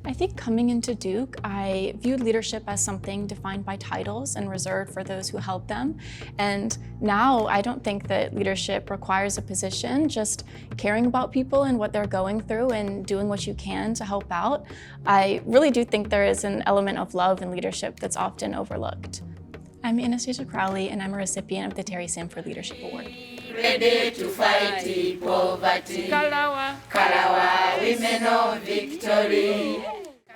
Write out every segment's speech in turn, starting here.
I think coming into Duke, I viewed leadership as something defined by titles and reserved for those who held them. And now I don't think that leadership requires a position, just caring about people and what they're going through and doing what you can to help out. I really do think there is an element of love in leadership that's often overlooked. I'm Anastasia Crowley, and I'm a recipient of the Terry Sanford Leadership Award. Ready to fight poverty. Kalawa, women of victory.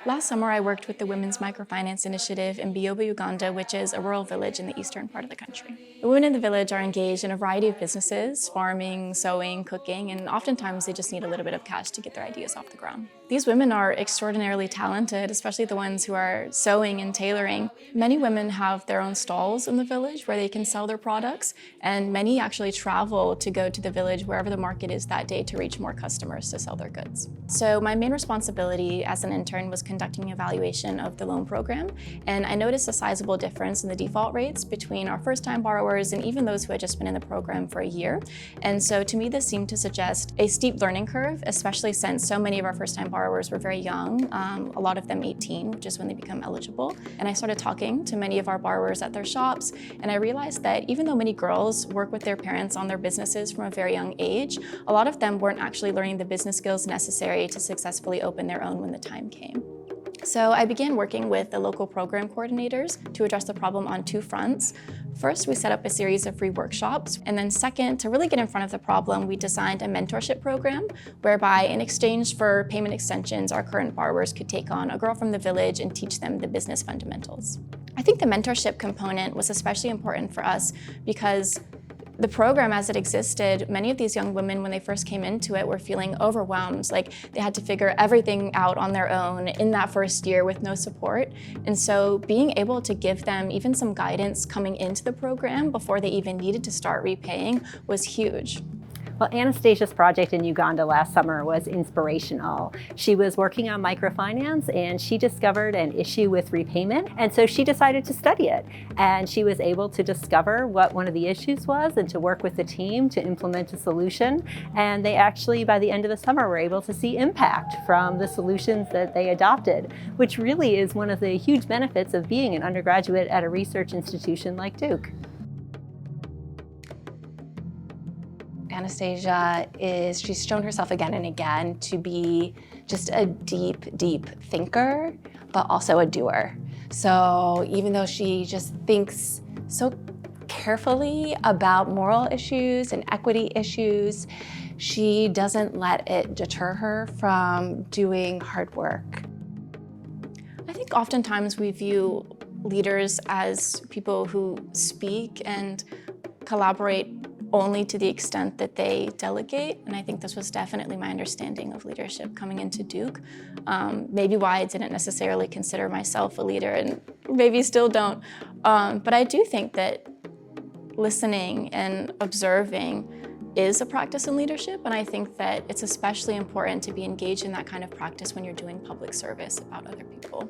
Last summer, I worked with the Women's Microfinance Initiative in Bioba, Uganda, which is a rural village in the eastern part of the country. The women in the village are engaged in a variety of businesses, farming, sewing, cooking, and oftentimes they just need a little bit of cash to get their ideas off the ground. These women are extraordinarily talented, especially the ones who are sewing and tailoring. Many women have their own stalls in the village where they can sell their products, and many actually travel to go to the village wherever the market is that day to reach more customers to sell their goods. So my main responsibility as an intern was conducting an evaluation of the loan program, and I noticed a sizable difference in the default rates between our first-time borrowers and even those who had just been in the program for a year. And so to me, this seemed to suggest a steep learning curve, especially since so many of our first-time borrowers were very young, a lot of them 18, which is when they become eligible. And I started talking to many of our borrowers at their shops, and I realized that even though many girls work with their parents on their businesses from a very young age, a lot of them weren't actually learning the business skills necessary to successfully open their own when the time came. So I began working with the local program coordinators to address the problem on two fronts. First, we set up a series of free workshops, and then second, to really get in front of the problem, we designed a mentorship program whereby in exchange for payment extensions, our current borrowers could take on a girl from the village and teach them the business fundamentals. I think the mentorship component was especially important for us because the program as it existed, many of these young women, when they first came into it, were feeling overwhelmed, like they had to figure everything out on their own in that first year with no support. And so being able to give them even some guidance coming into the program before they even needed to start repaying was huge. Well, Anastasia's project in Uganda last summer was inspirational. She was working on microfinance and she discovered an issue with repayment, and so she decided to study it. And she was able to discover what one of the issues was and to work with the team to implement a solution. And they actually, by the end of the summer, were able to see impact from the solutions that they adopted, which really is one of the huge benefits of being an undergraduate at a research institution like Duke. Anastasia she's shown herself again and again to be just a deep, deep thinker, but also a doer. So even though she just thinks so carefully about moral issues and equity issues, she doesn't let it deter her from doing hard work. I think oftentimes we view leaders as people who speak and collaborate only to the extent that they delegate, and I think this was definitely my understanding of leadership coming into Duke. Maybe why I didn't necessarily consider myself a leader, and maybe still don't, but I do think that listening and observing is a practice in leadership, and I think that it's especially important to be engaged in that kind of practice when you're doing public service about other people.